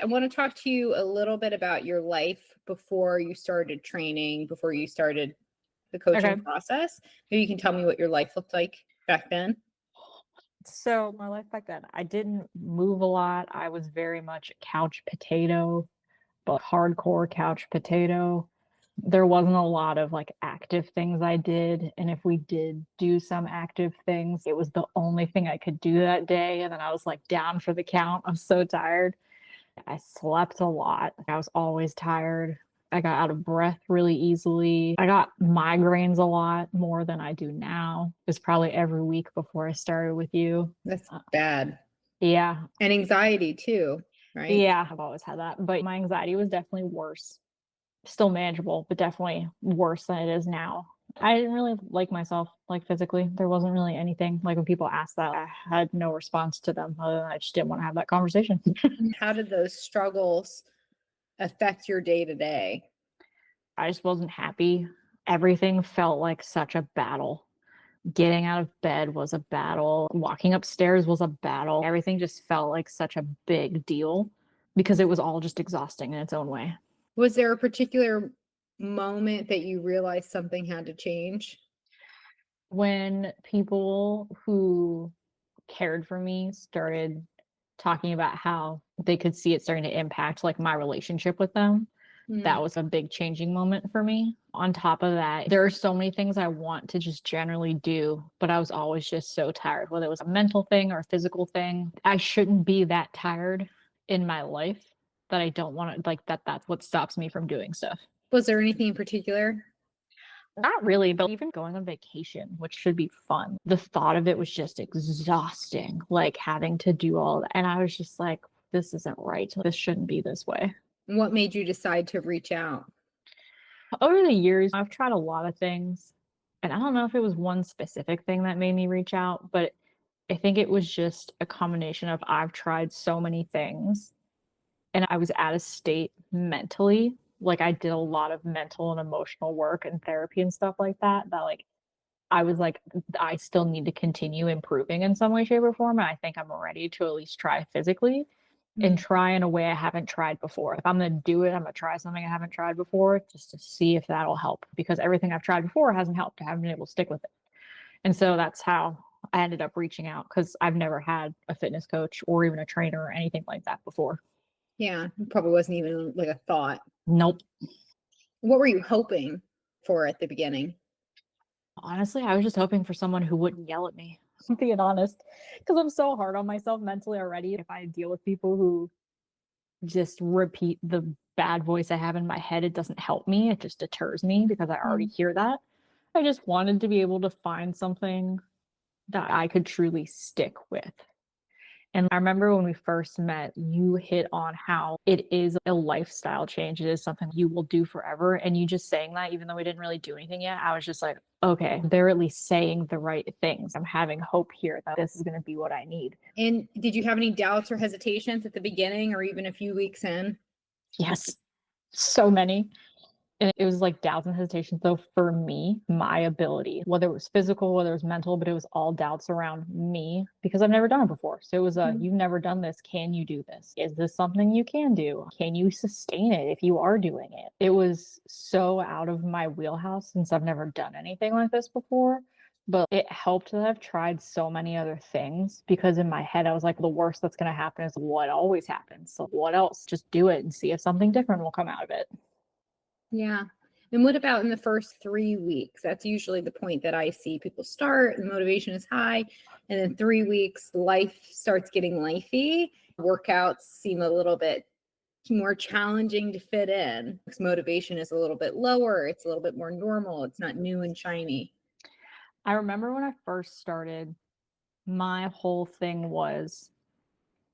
I want to talk to you a little bit about your life before you started training, before you started the coaching Okay. process. Maybe you can tell me what your life looked like back then. So my life back then, I didn't move a lot. I was very much a couch potato, but hardcore couch potato. There wasn't a lot of like active things I did. And if we did do some active things, it was the only thing I could do that day. And then I was like down for the count. I'm so tired. I slept a lot. I was always tired. I got out of breath really easily. I got migraines a lot more than I do now. It was probably every week before I started with you. That's bad. Yeah. And anxiety too, right? Yeah, I've always had that. But my anxiety was definitely worse. Still manageable, but definitely worse than it is now. I didn't really like myself, like physically. There wasn't really anything. Like when people asked that, I had no response to them other than I just didn't want to have that conversation. How did those struggles affect your day to day? I just wasn't happy. Everything felt like such a battle. Getting out of bed was a battle. Walking upstairs was a battle. Everything just felt like such a big deal because it was all just exhausting in its own way. Was there a particular moment that you realized something had to change? When people who cared for me started talking about how they could see it starting to impact like my relationship with them, that was a big changing moment for me. On top of that, there are so many things I want to just generally do, but I was always just so tired, whether it was a mental thing or a physical thing. I shouldn't be that tired in my life that I don't want to, like, that's what stops me from doing stuff. Was there anything in particular? Not really, but even going on vacation, which should be fun, the thought of it was just exhausting, like having to do all that. And I was just like, this isn't right. This shouldn't be this way. What made you decide to reach out? Over the years, I've tried a lot of things, and I don't know if it was one specific thing that made me reach out, but I think it was just a combination of I've tried so many things and I was at a state mentally, like I did a lot of mental and emotional work and therapy and stuff like that, that like I was like, I still need to continue improving in some way, shape, or form. And I think I'm ready to at least try physically and try in a way I haven't tried before. If I'm going to do it, I'm going to try something I haven't tried before just to see if that'll help, because everything I've tried before hasn't helped. I haven't been able to stick with it. And so that's how I ended up reaching out, because I've never had a fitness coach or even a trainer or anything like that before. Yeah, it probably wasn't even like a thought. Nope. What were you hoping for at the beginning? Honestly, I was just hoping for someone who wouldn't yell at me. I'm being honest, because I'm so hard on myself mentally already. If I deal with people who just repeat the bad voice I have in my head, it doesn't help me. It just deters me because I already hear that. I just wanted to be able to find something that I could truly stick with. And I remember when we first met, you hit on how it is a lifestyle change. It is something you will do forever. And you just saying that, even though we didn't really do anything yet, I was just like, okay, they're at least saying the right things. I'm having hope here that this is going to be what I need. And did you have any doubts or hesitations at the beginning or even a few weeks in? Yes, so many. And it was like doubts and hesitations, though, for me, my ability, whether it was physical, whether it was mental, but it was all doubts around me because I've never done it before. So it was you've never done this. Can you do this? Is this something you can do? Can you sustain it if you are doing it? It was so out of my wheelhouse since I've never done anything like this before. But it helped that I've tried so many other things, because in my head, I was like, the worst that's going to happen is what always happens. So what else? Just do it and see if something different will come out of it. Yeah. And what about in the first 3 weeks? That's usually the point that I see people start and motivation is high. And then 3 weeks, life starts getting lifey. Workouts seem a little bit more challenging to fit in because motivation is a little bit lower. It's a little bit more normal. It's not new and shiny. I remember when I first started, my whole thing was,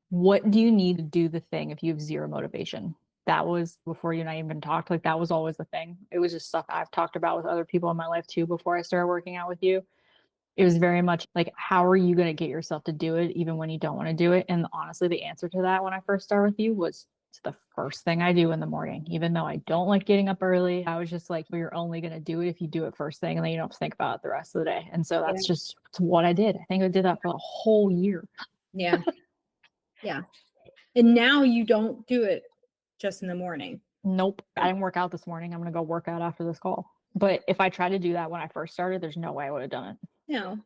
what do you need to do the thing if you have zero motivation? That was before you and I even talked. Like, that was always the thing. It was just stuff I've talked about with other people in my life too before I started working out with you. It was very much like, how are you going to get yourself to do it even when you don't want to do it? And honestly, the answer to that when I first started with you was, it's the first thing I do in the morning. Even though I don't like getting up early, I was just like, well, you're only going to do it if you do it first thing, and then you don't have to think about it the rest of the day. And so that's just what I did. I think I did that for a whole year. Yeah. Yeah. And now you don't do it just in the morning. Nope. I didn't work out this morning. I'm going to go work out after this call. But if I tried to do that when I first started, there's no way I would have done it. No.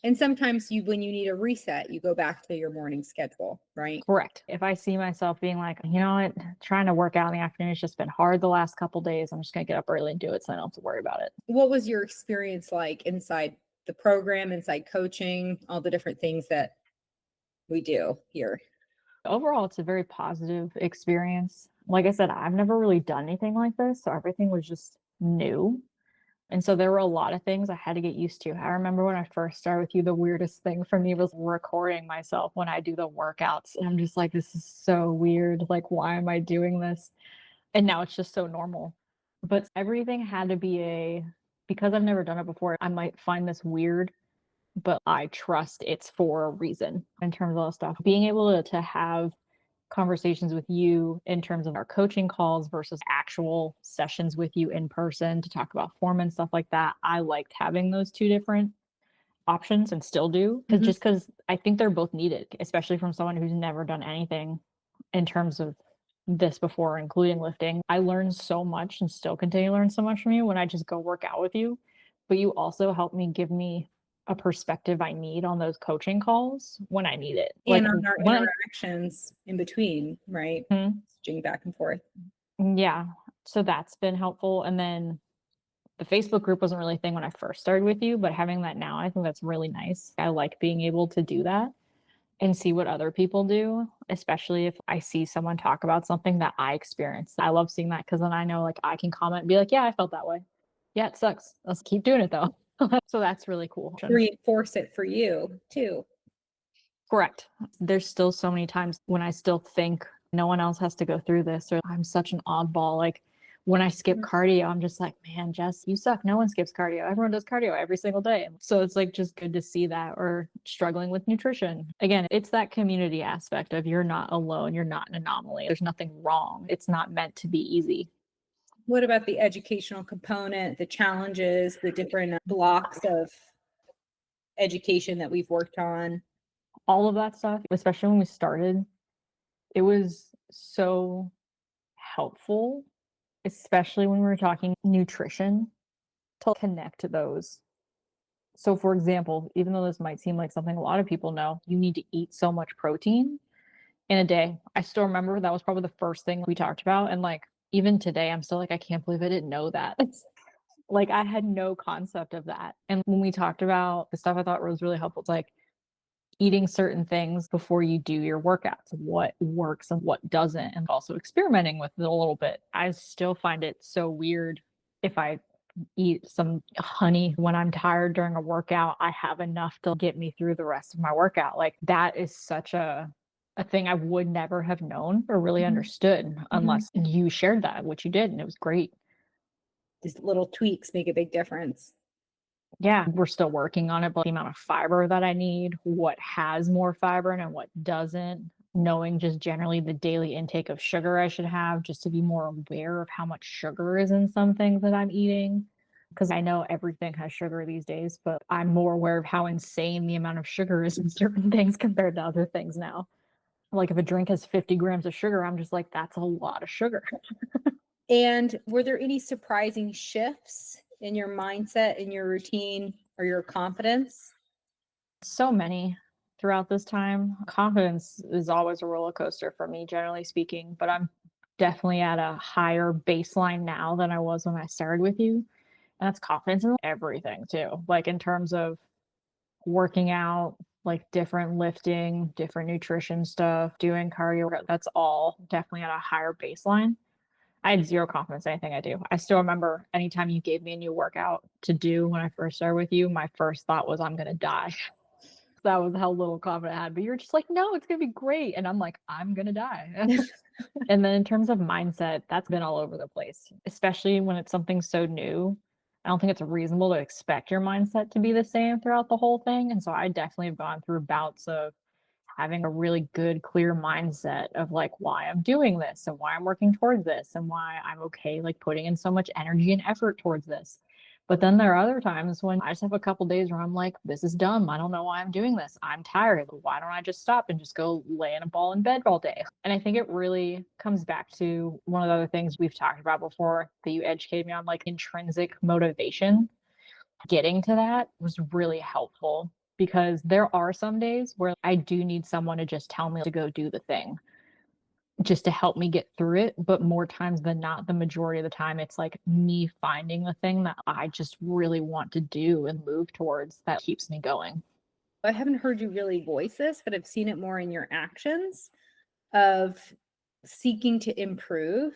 And sometimes when you need a reset, you go back to your morning schedule, right? Correct. If I see myself being like, you know what, trying to work out in the afternoon, it's just been hard the last couple days. I'm just going to get up early and do it so I don't have to worry about it. What was your experience like inside the program, inside coaching, all the different things that we do here? Overall, it's a very positive experience. Like I said, I've never really done anything like this. So everything was just new. And so there were a lot of things I had to get used to. I remember when I first started with you, the weirdest thing for me was recording myself when I do the workouts. And I'm just like, this is so weird. Like, why am I doing this? And now it's just so normal. But everything had to be because I've never done it before, I might find this weird, but I trust it's for a reason in terms of all the stuff. Being able to have conversations with you in terms of our coaching calls versus actual sessions with you in person to talk about form and stuff like that. I liked having those two different options and still do because I think they're both needed, especially from someone who's never done anything in terms of this before, including lifting. I learned so much and still continue to learn so much from you when I just go work out with you. But you also help me give me a perspective I need on those coaching calls when I need it. And on our interactions in between, right? Switching back and forth. Yeah. So that's been helpful. And then the Facebook group wasn't really a thing when I first started with you, but having that now, I think that's really nice. I like being able to do that and see what other people do, especially if I see someone talk about something that I experienced. I love seeing that because then I know like I can comment and be like, yeah, I felt that way. Yeah, it sucks. Let's keep doing it though. So that's really cool. Reinforce it for you too. Correct. There's still so many times when I still think no one else has to go through this, or I'm such an oddball. Like when I skip cardio, I'm just like, man, Jess, you suck. No one skips cardio. Everyone does cardio every single day. So it's like just good to see that, or struggling with nutrition. Again, it's that community aspect of you're not alone. You're not an anomaly. There's nothing wrong. It's not meant to be easy. What about the educational component, the challenges, the different blocks of education that we've worked on? All of that stuff, especially when we started, it was so helpful, especially when we were talking nutrition, to connect those. So, for example, even though this might seem like something a lot of people know, you need to eat so much protein in a day. I still remember that was probably the first thing we talked about. And like, even today, I'm still like, I can't believe I didn't know that. Like, I had no concept of that. And when we talked about the stuff I thought was really helpful, it's like eating certain things before you do your workouts, what works and what doesn't, and also experimenting with it a little bit. I still find it so weird if I eat some honey when I'm tired during a workout, I have enough to get me through the rest of my workout. Like that is such a thing I would never have known or really understood unless you shared that, which you did, and it was great. These little tweaks make a big difference. Yeah, we're still working on it, but the amount of fiber that I need, what has more fiber and what doesn't, knowing just generally the daily intake of sugar I should have, just to be more aware of how much sugar is in some things that I'm eating. Because I know everything has sugar these days, but I'm more aware of how insane the amount of sugar is in certain things compared to other things now. Like if a drink has 50 grams of sugar, I'm just like, that's a lot of sugar. And were there any surprising shifts in your mindset, in your routine, or your confidence? So many throughout this time. Confidence is always a roller coaster for me, generally speaking, but I'm definitely at a higher baseline now than I was when I started with you. And that's confidence in everything too. Like in terms of working out, like different lifting, different nutrition stuff, doing cardio, that's all definitely at a higher baseline. I had zero confidence in anything I do. I still remember anytime you gave me a new workout to do when I first started with you, my first thought was, I'm going to die. That was how little confidence I had. But you're just like, no, it's going to be great. And I'm like, I'm going to die. And then in terms of mindset, that's been all over the place, especially when it's something so new. I don't think it's reasonable to expect your mindset to be the same throughout the whole thing. And so I definitely have gone through bouts of having a really good, clear mindset of like why I'm doing this and why I'm working towards this and why I'm okay like putting in so much energy and effort towards this. But then there are other times when I just have a couple days where I'm like, this is dumb. I don't know why I'm doing this. I'm tired. Why don't I just stop and just go lay in a ball in bed all day? And I think it really comes back to one of the other things we've talked about before that you educated me on, like intrinsic motivation. Getting to that was really helpful because there are some days where I do need someone to just tell me to go do the thing just to help me get through it. But more times than not, the majority of the time, it's like me finding the thing that I just really want to do and move towards that keeps me going. I haven't heard you really voice this, but I've seen it more in your actions of seeking to improve,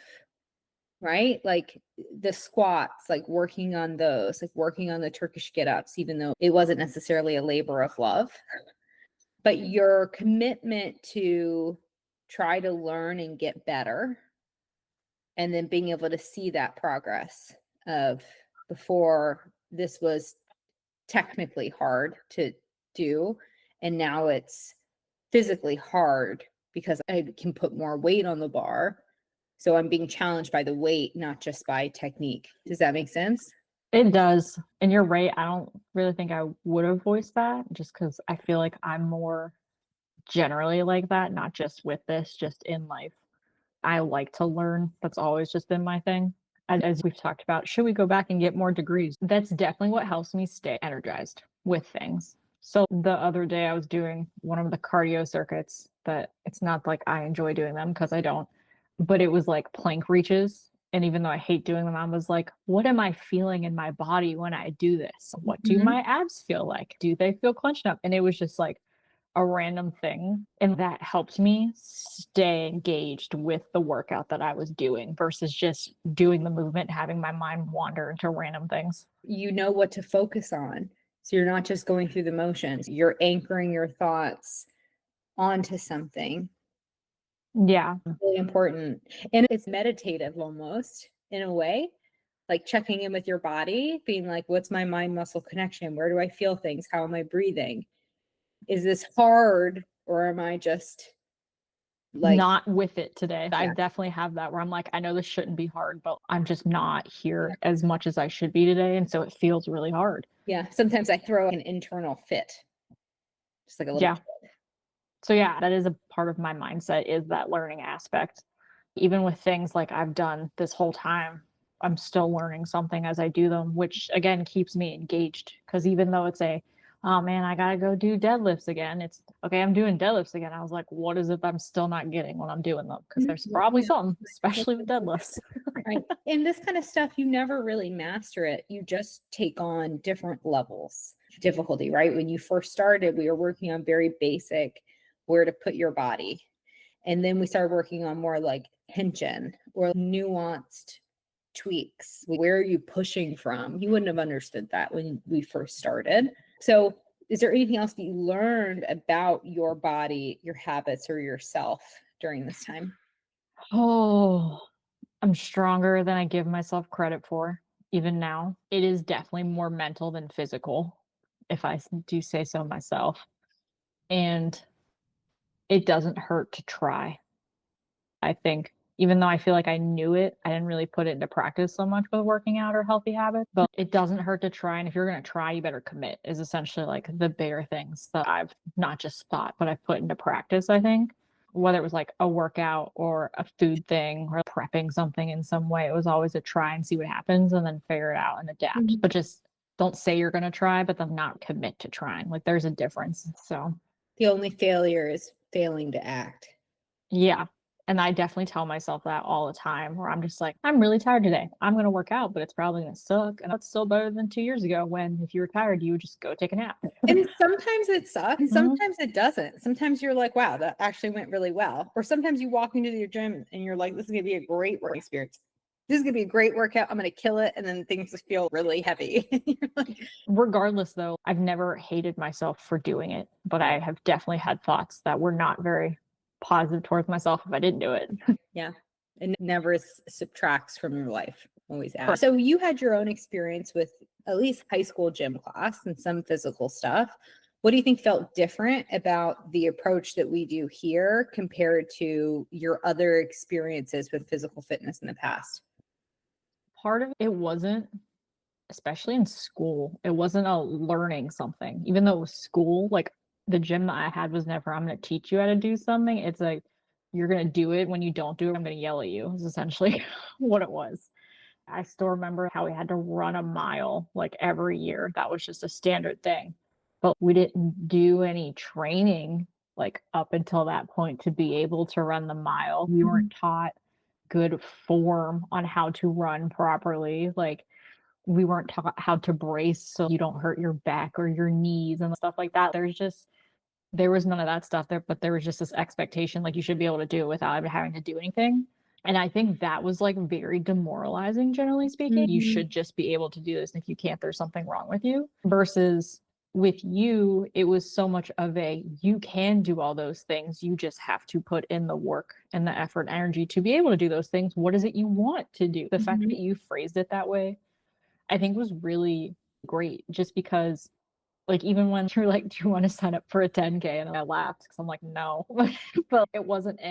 right? Like the squats, like working on those, like working on the Turkish get ups, even though it wasn't necessarily a labor of love, but your commitment to try to learn and get better, and then being able to see that progress of before this was technically hard to do, and now it's physically hard because I can put more weight on the bar. So I'm being challenged by the weight, not just by technique. Does that make sense? It does. And you're right. I don't really think I would have voiced that just because I feel like I'm more generally like that, not just with this, just in life. I like to learn. That's always just been my thing. And as we've talked about, should we go back and get more degrees? That's definitely what helps me stay energized with things. So the other day I was doing one of the cardio circuits that it's not like I enjoy doing them because I don't, but it was like plank reaches. And even though I hate doing them, I was like, what am I feeling in my body when I do this? What do my abs feel like? Do they feel clenched up? And it was just like a random thing. And that helped me stay engaged with the workout that I was doing versus just doing the movement, having my mind wander into random things. You know what to focus on. So you're not just going through the motions, you're anchoring your thoughts onto something. Yeah. Really important. And it's meditative almost in a way, like checking in with your body, being like, what's my mind muscle connection? Where do I feel things? How am I breathing? Is this hard, or am I just like, Not with it today. I yeah, definitely have that where I'm like, I know this shouldn't be hard, but I'm just not here as much as I should be today. And so it feels really hard. yeah. Sometimes I throw an internal fit, just like a little Yeah. So yeah, that is a part of my mindset is that learning aspect. Even with things like I've done this whole time, I'm still learning something as I do them, which again keeps me engaged. Because even though it's oh man, I gotta go do deadlifts again. It's okay, I'm doing deadlifts again. I was like, what is it that I'm still not getting when I'm doing them? Because there's probably something, especially with deadlifts. right. And this kind of stuff, you never really master it. You just take on different levels of difficulty, right? When you first started, we were working on very basic where to put your body. And then we started working on more like tension or nuanced tweaks. Where are you pushing from? You wouldn't have understood that when we first started. So, is there anything else that you learned about your body, your habits, or yourself during this time? Oh, I'm stronger than I give myself credit for, even now. It is definitely more mental than physical, if I do say so myself. And it doesn't hurt to try. I think even though I feel like I knew it, I didn't really put it into practice so much with working out or healthy habits, but it doesn't hurt to try. And if you're going to try, you better commit, is essentially like the bigger things that I've not just thought, but I've put into practice, I think. Whether it was like a workout or a food thing or prepping something in some way, it was always a try and see what happens and then figure it out and adapt. But just don't say you're going to try, but then not commit to trying. Like there's a difference. So The only failure is failing to act. yeah. And I definitely tell myself that all the time where I'm just like, I'm really tired today. I'm going to work out, but it's probably going to suck. And that's still better than 2 years ago when if you were tired, you would just go take a nap. And sometimes it sucks, and Mhm. sometimes it doesn't. Sometimes you're like, wow, that actually went really well. Or sometimes you walk into your gym and you're like, this is going to be a great work experience. This is going to be a great workout. I'm going to kill it. And then things just feel really heavy. You're like, Regardless, though, I've never hated myself for doing it, but I have definitely had thoughts that were not very positive towards myself if I didn't do it. yeah. It never subtracts from your life. Always adds. Correct. So you had your own experience with at least high school gym class and some physical stuff. What do you think felt different about the approach that we do here compared to your other experiences with physical fitness in the past? Part of it wasn't especially in school. It wasn't a learning something, even though it was school. Like the gym that I had was never, I'm going to teach you how to do something. It's like, you're going to do it. When you don't do it, I'm going to yell at you, is essentially what it was. I still remember how we had to run a mile like every year. That was just a standard thing. But we didn't do any training like up until that point to be able to run the mile. We weren't taught good form on how to run properly. Like we weren't taught how to brace so you don't hurt your back or your knees and stuff like that. There was none of that stuff there, but there was just this expectation like you should be able to do it without ever having to do anything. And I think that was like very demoralizing, generally speaking. You should just be able to do this. And if you can't, there's something wrong with you. Versus with you, it was so much of a you can do all those things. You just have to put in the work and the effort and energy to be able to do those things. What is it you want to do? The fact that you phrased it that way, I think was really great just because like even when you're like, do you want to sign up for a 10K? And I laughed because I'm like, no. But it wasn't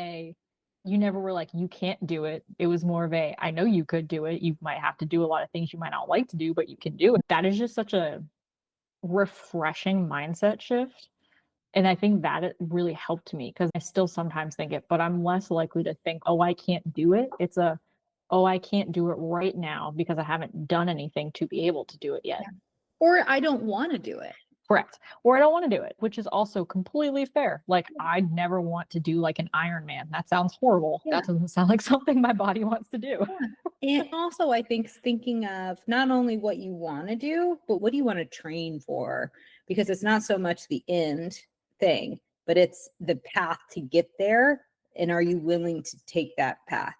you never were like, you can't do it. It was more of I know you could do it. You might have to do a lot of things you might not like to do, but you can do it. That is just such a refreshing mindset shift. And I think that it really helped me because I still sometimes think it, but I'm less likely to think, oh, I can't do it. It's oh, I can't do it right now because I haven't done anything to be able to do it yet. Yeah. Or I don't want to do it. Correct. Or I don't want to do it, which is also completely fair. Like I'd never want to do like an Ironman. That sounds horrible. Yeah. That doesn't sound like something my body wants to do. Yeah. And also I think thinking of not only what you want to do, but what do you want to train for? Because it's not so much the end thing, but it's the path to get there. And are you willing to take that path?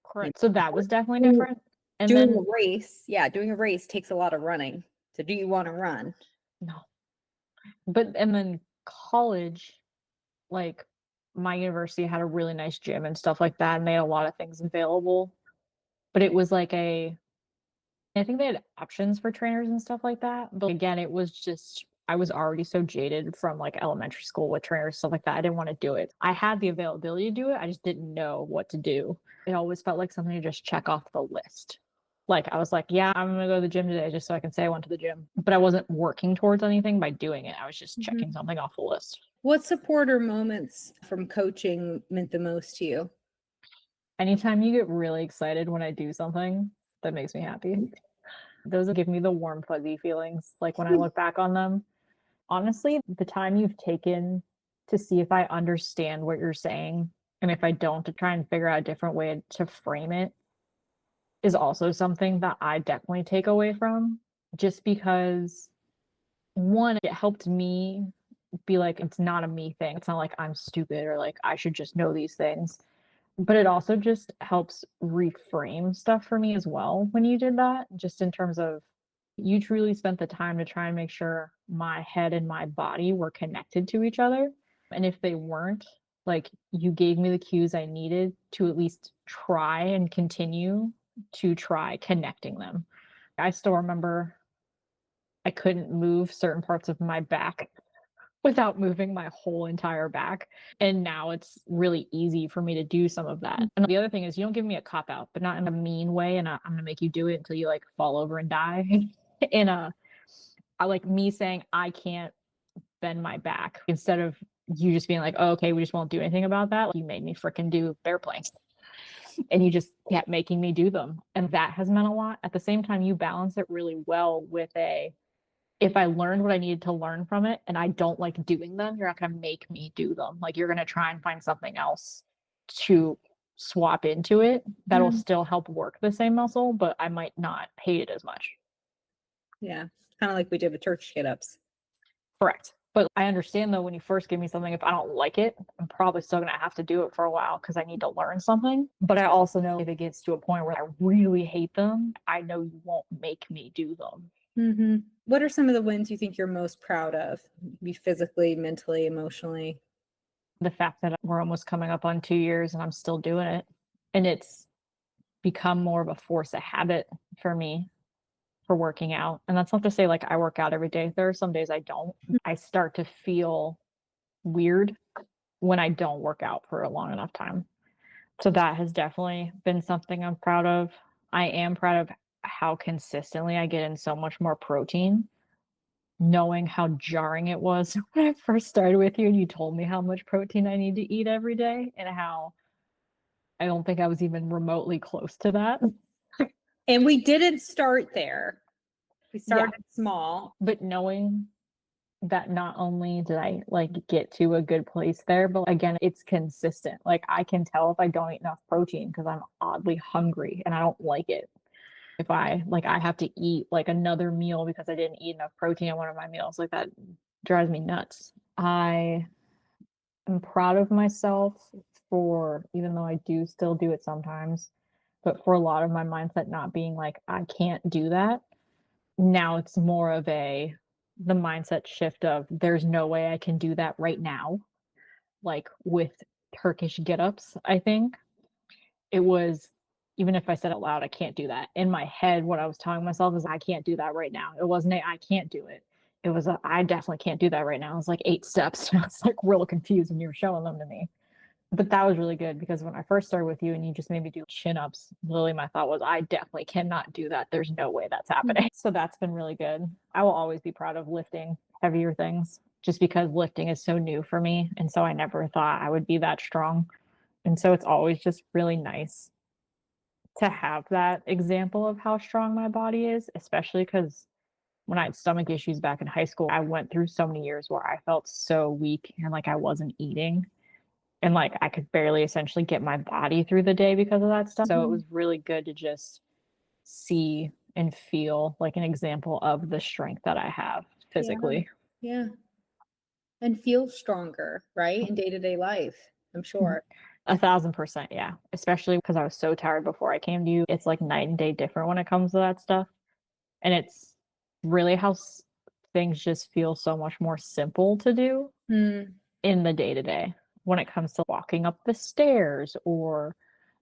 Correct. So that was definitely different. And doing then a race, doing a race takes a lot of running. So do you want to run? no. But and then college, like my university had a really nice gym and stuff like that, and they had a lot of things available. But it was like I think they had options for trainers and stuff like that. But again, it was just I was already so jaded from like elementary school with trainers, stuff like that. I didn't want to do it. I had the availability to do it. I just didn't know what to do. It always felt like something to just check off the list. Like I was like, yeah, I'm gonna go to the gym today just so I can say I went to the gym. But I wasn't working towards anything by doing it. I was just checking something off the list. What support or moments from coaching meant the most to you? Anytime you get really excited when I do something, that makes me happy. Those give me the warm, fuzzy feelings. Like when I look back on them, honestly, the time you've taken to see if I understand what you're saying, and if I don't, to try and figure out a different way to frame it is also something that I definitely take away from. Just because, one, it helped me be like, it's not a me thing. It's not like I'm stupid or like I should just know these things. But it also just helps reframe stuff for me as well when you did that, just in terms of you truly spent the time to try and make sure my head and my body were connected to each other. And if they weren't, like you gave me the cues I needed to at least try and continue to try connecting them. I still remember I couldn't move certain parts of my back without moving my whole entire back. And now it's really easy for me to do some of that. And the other thing is you don't give me a cop out, but not in a mean way. And I'm going to make you do it until you like fall over and die. I like me saying, I can't bend my back instead of you just being like, oh, okay, we just won't do anything about that. Like, you made me freaking do bear planks and you just kept making me do them. And that has meant a lot. At the same time, you balance it really well with if I learned what I needed to learn from it and I don't like doing them, you're not going to make me do them. Like you're going to try and find something else to swap into it that'll still help work the same muscle, but I might not hate it as much. Yeah. Kind of like we did with church get-ups. Correct. But I understand though, when you first give me something, if I don't like it, I'm probably still going to have to do it for a while because I need to learn something. But I also know if it gets to a point where I really hate them, I know you won't make me do them. What are some of the wins you think you're most proud of? Be physically, mentally, emotionally? The fact that we're almost coming up on 2 years and I'm still doing it. And it's become more of a force, a habit for me for working out. And that's not to say like I work out every day. There are some days I don't. I start to feel weird when I don't work out for a long enough time. So that has definitely been something I'm proud of. I am proud of how consistently I get in so much more protein, knowing how jarring it was when I first started with you and you told me how much protein I need to eat every day and how I don't think I was even remotely close to that. And we didn't start there. We started small. But knowing that not only did I like get to a good place there, but again, it's consistent. Like I can tell if I don't eat enough protein because I'm oddly hungry and I don't like it. If I have to eat like another meal because I didn't eat enough protein in one of my meals, like that drives me nuts. I am proud of myself for, even though I do still do it sometimes, but for a lot of my mindset not being like, I can't do that. Now it's more of the mindset shift of there's no way I can do that right now. Like with Turkish get-ups, I think it was, even if I said out loud, I can't do that. In my head, what I was telling myself is I can't do that right now. It wasn't I can't do it. It was I definitely can't do that right now. It was like 8 steps. I was like real confused when you were showing them to me. But that was really good because when I first started with you and you just made me do chin-ups, literally my thought was, I definitely cannot do that. There's no way that's happening. So that's been really good. I will always be proud of lifting heavier things just because lifting is so new for me. And so I never thought I would be that strong. And so it's always just really nice to have that example of how strong my body is, especially because when I had stomach issues back in high school, I went through so many years where I felt so weak and like I wasn't eating and like I could barely essentially get my body through the day because of that stuff. So it was really good to just see and feel like an example of the strength that I have physically. Yeah. And feel stronger, right? In day-to-day life, I'm sure. 1,000%, yeah. Especially because I was so tired before I came to you. It's like night and day different when it comes to that stuff. And it's really how things just feel so much more simple to do in the day to day when it comes to walking up the stairs or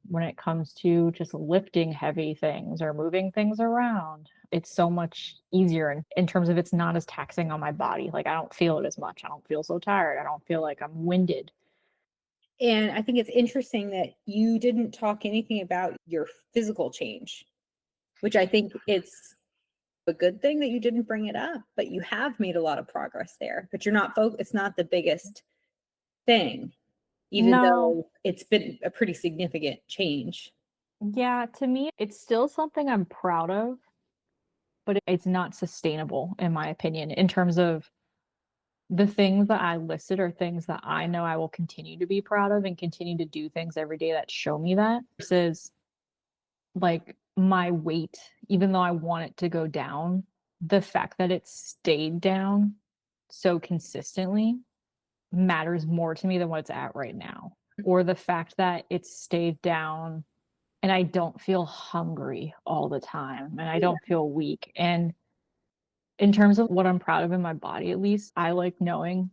when it comes to just lifting heavy things or moving things around. It's so much easier in terms of it's not as taxing on my body. Like I don't feel it as much. I don't feel so tired. I don't feel like I'm winded. And I think it's interesting that you didn't talk anything about your physical change, which I think it's a good thing that you didn't bring it up, but you have made a lot of progress there. But you're not it's not the biggest thing, even No. though it's been a pretty significant change. Yeah, to me, it's still something I'm proud of, but it's not sustainable, in my opinion, in terms of the things that I listed are things that I know I will continue to be proud of and continue to do things every day that show me that versus like my weight, even though I want it to go down, the fact that it stayed down so consistently matters more to me than what it's at right now. Or the fact that it stayed down and I don't feel hungry all the time and I don't feel weak. And in terms of what I'm proud of in my body, at least, I like knowing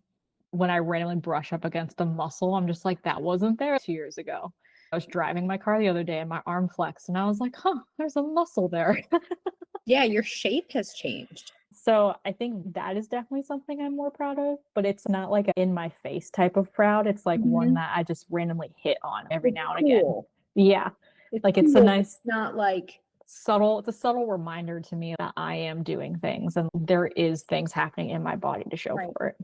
when I randomly brush up against a muscle, I'm just like, that wasn't there 2 years ago. I was driving my car the other day and my arm flexed, and I was like, huh, there's a muscle there. Yeah, your shape has changed. So I think that is definitely something I'm more proud of, but it's not like an in my face type of proud. It's like one that I just randomly hit on every It's now and cool. again. Yeah. It's Like cool. it's a nice, It's not like it's a subtle reminder to me that I am doing things and there is things happening in my body to show right. for it.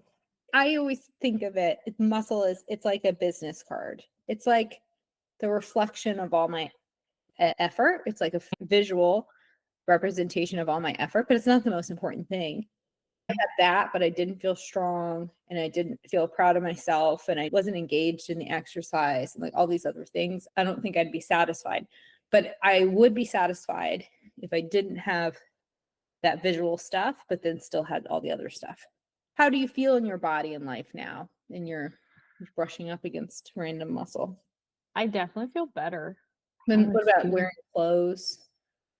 I always think of it, muscle is it's like a business card. It's like the reflection of all my effort. It's like a visual representation of all my effort, but it's not the most important thing. I had that, but I didn't feel strong and I didn't feel proud of myself and I wasn't engaged in the exercise and like all these other things. I don't think I'd be satisfied, but I would be satisfied if I didn't have that visual stuff, but then still had all the other stuff. How do you feel in your body and life now? And you're brushing up against random muscle. I definitely feel better. Then what about wearing clothes?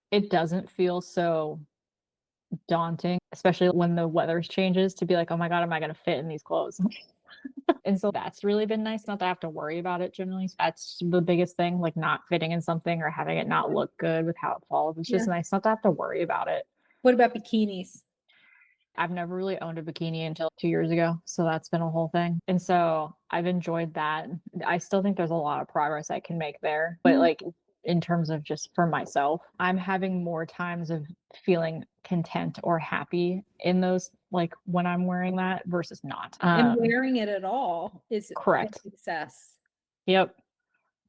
It doesn't feel so daunting, especially when the weather changes to be like, oh my God, am I going to fit in these clothes? And so that's really been nice not to have to worry about it generally. That's the biggest thing, like not fitting in something or having it not look good with how it falls. It's just nice not to have to worry about it. What about bikinis? I've never really owned a bikini until 2 years ago. So that's been a whole thing. And so I've enjoyed that. I still think there's a lot of progress I can make there. But like in terms of just for myself. I'm having more times of feeling content or happy in those, like when I'm wearing that versus not. And wearing it at all is Correct. a success. Yep.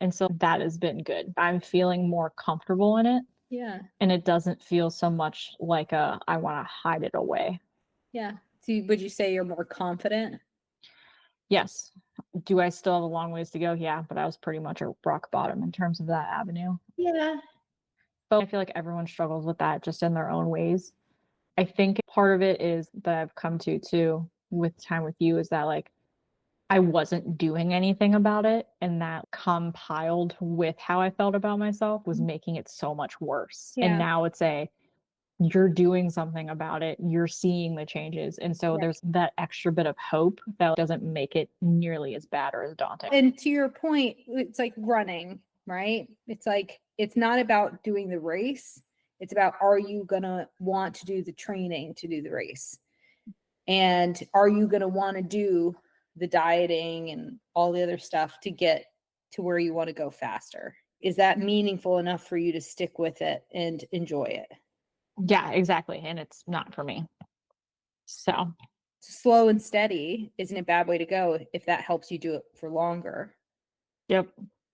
And so that has been good. I'm feeling more comfortable in it. Yeah. And it doesn't feel so much like I want to hide it away. Yeah. So would you say you're more confident? Yes. Do I still have a long ways to go? Yeah, but I was pretty much at rock bottom in terms of that avenue. Yeah. But I feel like everyone struggles with that just in their own ways. I think part of it is that I've come to too with time with you is that like I wasn't doing anything about it. And that compiled with how I felt about myself was making it so much worse. Yeah. And now it's you're doing something about it, you're seeing the changes. And so there's that extra bit of hope that doesn't make it nearly as bad or as daunting. And to your point, it's like running, right? It's like, it's not about doing the race. It's about, are you going to want to do the training to do the race? And are you going to want to do the dieting and all the other stuff to get to where you want to go faster? Is that meaningful enough for you to stick with it and enjoy it? Yeah, exactly. And it's not for me. So slow and steady isn't a bad way to go if that helps you do it for longer. Yep.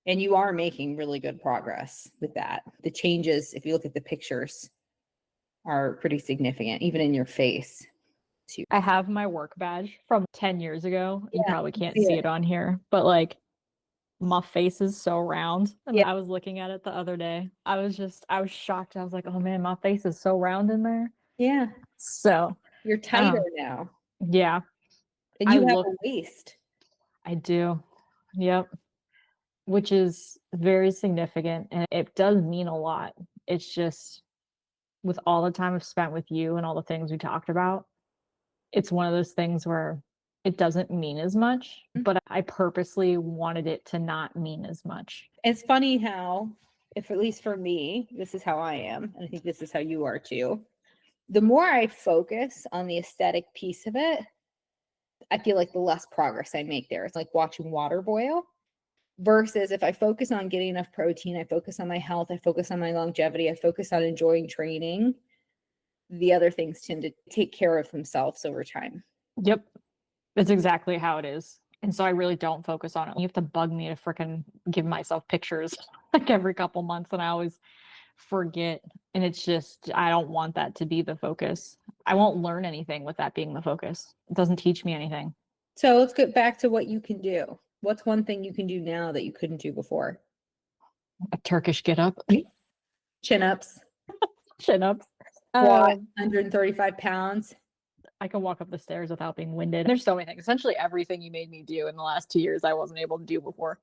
And you are making really good progress with that. The changes, if you look at the pictures, are pretty significant, even in your face. I have my work badge from 10 years ago. You probably can't see see it. it on here, but like my face is so round. And Yeah. I was looking at it the other day. I was shocked. I was like, oh man, my face is so round in there. Yeah. So You're tighter now. yeah. And you have a waist. I do. Yep. Which is very significant. And it does mean a lot. It's just with all the time I've spent with you and all the things we talked about, it's one of those things where it doesn't mean as much, but I purposely wanted it to not mean as much. It's funny how, if at least for me, this is how I am, and I think this is how you are too. The more I focus on the aesthetic piece of it, I feel like the less progress I make there. It's like watching water boil. Versus if I focus on getting enough protein, I focus on my health, I focus on my longevity, I focus on enjoying training, the other things tend to take care of themselves over time. Yep. That's exactly how it is. And so I really don't focus on it. You have to bug me to freaking give myself pictures like every couple months, and I always forget. And it's just, I don't want that to be the focus. I won't learn anything with that being the focus. It doesn't teach me anything. So let's get back to what you can do. What's one thing you can do now that you couldn't do before? A Turkish get up. Chin ups. Chin ups. 135 pounds. I can walk up the stairs without being winded. There's so many things. Essentially everything you made me do in the last 2 years, I wasn't able to do before.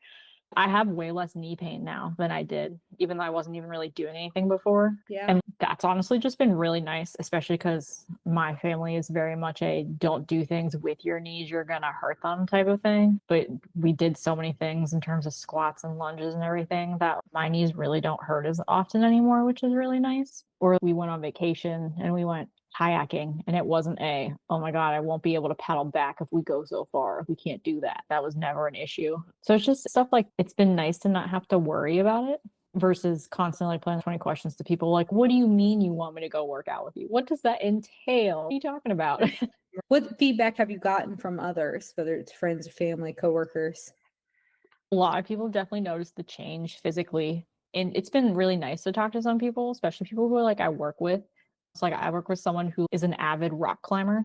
I have way less knee pain now than I did, even though I wasn't even really doing anything before. Yeah. And that's honestly just been really nice, especially because my family is very much a don't do things with your knees, you're going to hurt them type of thing. But we did so many things in terms of squats and lunges and everything that my knees really don't hurt as often anymore, which is really nice. Or we went on vacation and we went kayaking, and it wasn't oh my God, I won't be able to paddle back if we go so far. We can't do that. That was never an issue. So it's just stuff like, it's been nice to not have to worry about it versus constantly playing 20 questions to people like, what do you mean you want me to go work out with you? What does that entail? What are you talking about? What feedback have you gotten from others, whether it's friends, family, coworkers? A lot of people have definitely noticed the change physically. And it's been really nice to talk to some people, especially people who are like I work with. So like I work with someone who is an avid rock climber,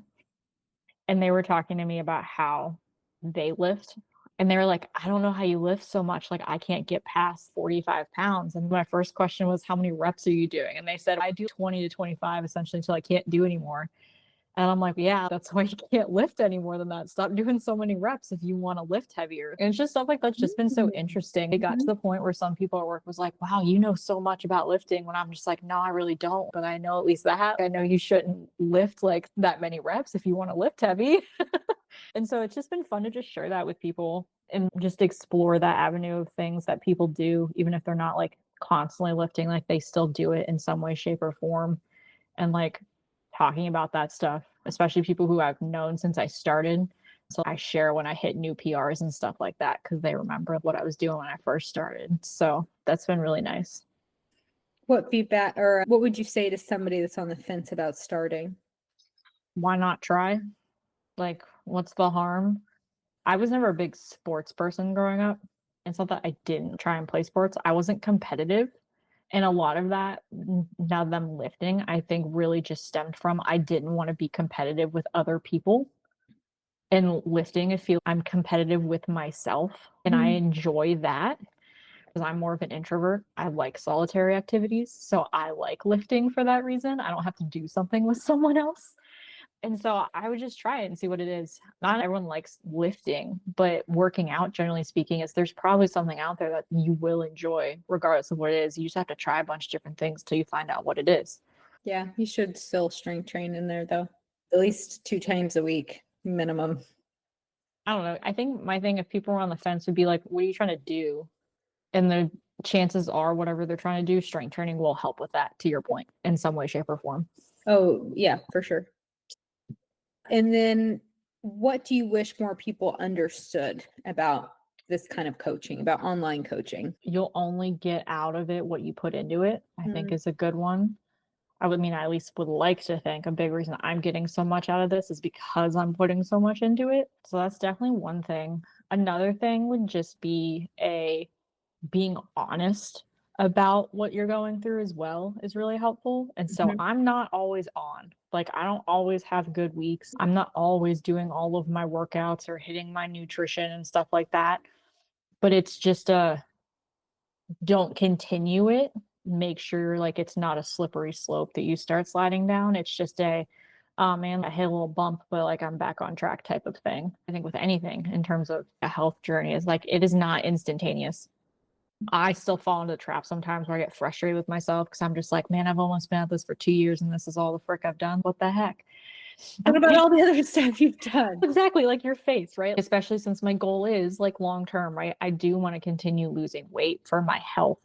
and they were talking to me about how they lift. And they were like, I don't know how you lift so much. Like I can't get past 45 pounds. And my first question was, how many reps are you doing? And they said, I do 20 to 25 essentially until I can't do anymore. And I'm like, yeah, that's why you can't lift any more than that. Stop doing so many reps if you want to lift heavier. And it's just stuff like that's just been so interesting. It got to the point where some people at work was like, wow, you know so much about lifting, when I'm just like, no, I really don't. But I know at least that. I know you shouldn't lift like that many reps if you want to lift heavy. And so it's just been fun to just share that with people and just explore that avenue of things that people do, even if they're not like constantly lifting, like they still do it in some way, shape, or form. And like talking about that stuff, especially people who I've known since I started, So I share when I hit new PRs and stuff like that because they remember what I was doing when I first started. So that's been really nice. What feedback or what would you say to somebody that's on the fence about starting? Why not try? Like, what's the harm? I was never a big sports person growing up. It's not that I didn't try and play sports. I wasn't competitive. And a lot of that, now that I'm lifting, I think really just stemmed from I didn't want to be competitive with other people. And lifting, I feel I'm competitive with myself. And I enjoy that because I'm more of an introvert. I like solitary activities. So I like lifting for that reason. I don't have to do something with someone else. And so I would just try it and see what it is. Not everyone likes lifting, but working out, generally speaking, is there's probably something out there that you will enjoy, regardless of what it is. You just have to try a bunch of different things till you find out what it is. Yeah, you should still strength train in there though. At least 2 times a week minimum. I don't know. I think my thing, if people were on the fence, would be like, what are you trying to do? And the chances are, whatever they're trying to do, strength training will help with that, to your point, in some way, shape, or form. Oh, yeah, for sure. And then what do you wish more people understood about this kind of coaching, about online coaching? You'll only get out of it what you put into it, I think is a good one. I would mean, I at least would like to think a big reason I'm getting so much out of this is because I'm putting so much into it. So that's definitely one thing. Another thing would just be being honest about what you're going through as well is really helpful. And so I'm not always on. Like, I don't always have good weeks. I'm not always doing all of my workouts or hitting my nutrition and stuff like that. But it's just don't continue it. Make sure like it's not a slippery slope that you start sliding down. It's just oh man, I hit a little bump, but like I'm back on track type of thing. I think with anything in terms of a health journey is like it is not instantaneous. I still fall into the trap sometimes where I get frustrated with myself because I'm just like, man, I've almost been at this for 2 years and this is all the frick I've done. What the heck? What about all the other stuff you've done? Exactly, like your face, right? Especially since my goal is like long term, right? I do want to continue losing weight for my health.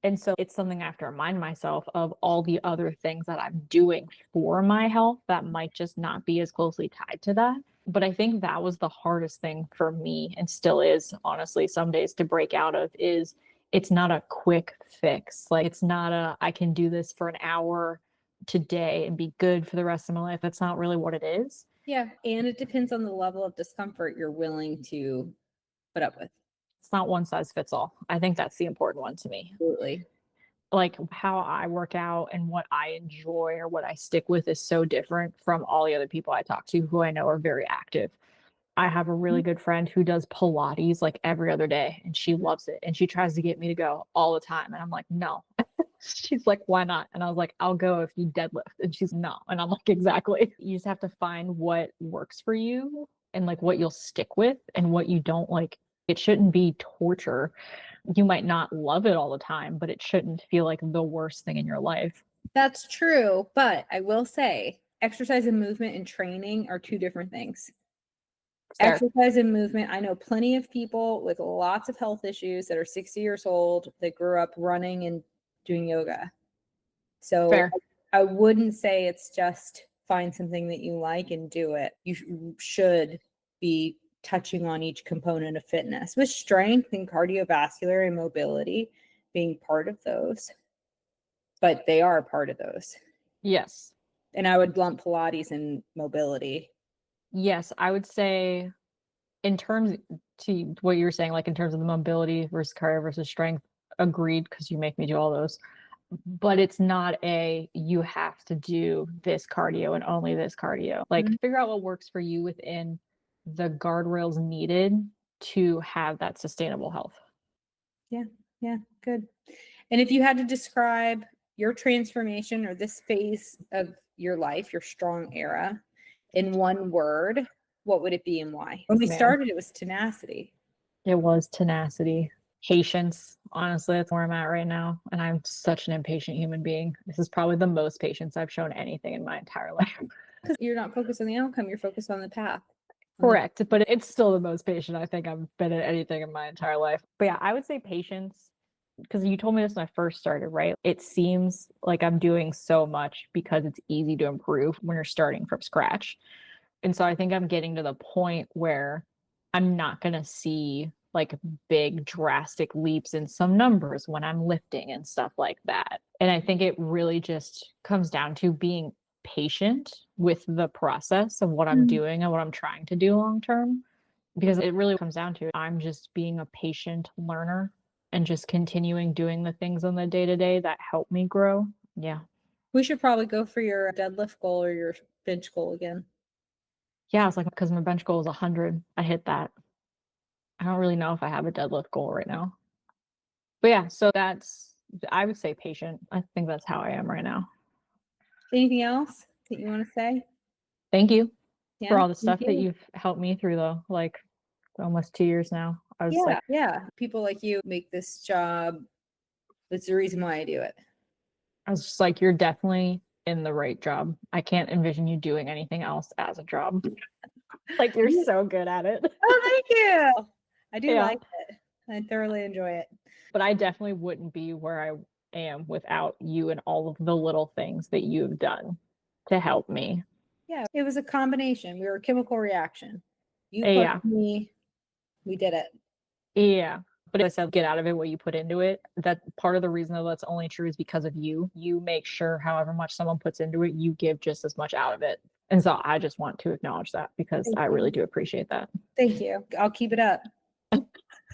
And so it's something I have to remind myself of all the other things that I'm doing for my health that might just not be as closely tied to that. But I think that was the hardest thing for me and still is, honestly, some days to break out of is it's not a quick fix. Like it's not I can do this for an hour today and be good for the rest of my life. That's not really what it is. Yeah, and it depends on the level of discomfort you're willing to put up with. It's not one size fits all. I think that's the important one to me. Absolutely. Like how I work out and what I enjoy or what I stick with is so different from all the other people I talk to who I know are very active. I have a really good friend who does Pilates like every other day and she loves it. And she tries to get me to go all the time. And I'm like, no. She's like, why not? And I was like, I'll go if you deadlift. And she's no. And I'm like, exactly. You just have to find what works for you and like what you'll stick with and what you don't like. It shouldn't be torture. You might not love it all the time, but it shouldn't feel like the worst thing in your life. That's true. But I will say exercise and movement and training are two different things. Fair. Exercise and movement. I know plenty of people with lots of health issues that are 60 years old that grew up running and doing yoga. So Fair. I wouldn't say it's just find something that you like and do it. You should be touching on each component of fitness with strength and cardiovascular and mobility being part of those. But they are part of those. Yes. And I would lump Pilates and mobility. Yes, I would say in terms to what you were saying, like in terms of the mobility versus cardio versus strength, agreed, because you make me do all those. But it's not you have to do this cardio and only this cardio. Like figure out what works for you within the guardrails needed to have that sustainable health. Yeah, good. And if you had to describe your transformation or this phase of your life, your strong era, in one word, what would it be and why? When we started, it was tenacity. It was tenacity. Patience. Honestly, that's where I'm at right now. And I'm such an impatient human being. This is probably the most patience I've shown anything in my entire life. Because you're not focused on the outcome, you're focused on the path. Correct. But it's still the most patient I think I've been at anything in my entire life. But yeah, I would say patience. Because you told me this when I first started, right? It seems like I'm doing so much because it's easy to improve when you're starting from scratch. And so I think I'm getting to the point where I'm not going to see like big drastic leaps in some numbers when I'm lifting and stuff like that. And I think it really just comes down to being patient with the process of what I'm doing and what I'm trying to do long term, because it really comes down to I'm just being a patient learner and just continuing doing the things on the day to day that help me grow. Yeah. We should probably go for your deadlift goal or your bench goal again. Yeah, it's like because my bench goal is 100. I hit that. I don't really know if I have a deadlift goal right now. But yeah, so I would say patient. I think that's how I am right now. Anything else that you want to say? Thank you for Yeah, all the thank stuff that you. you've helped me through, though. Like almost 2 years now. I was like, Yeah. People like you make this job. That's the reason why I do it. I was just like, you're definitely in the right job. I can't envision you doing anything else as a job. Like you're so good at it. Oh, thank you. I do Yeah. like it. I thoroughly enjoy it. But I definitely wouldn't be where I am without you and all of the little things that you've done to help me. Yeah, it was a combination. We were a chemical reaction. You pushed Yeah. me. We did it. Yeah. But as I said, get out of it what you put into it. That part of the reason that that's only true is because of you. You make sure however much someone puts into it, you give just as much out of it. And so I just want to acknowledge that because Thank I you. really do appreciate that. Thank you. I'll keep it up.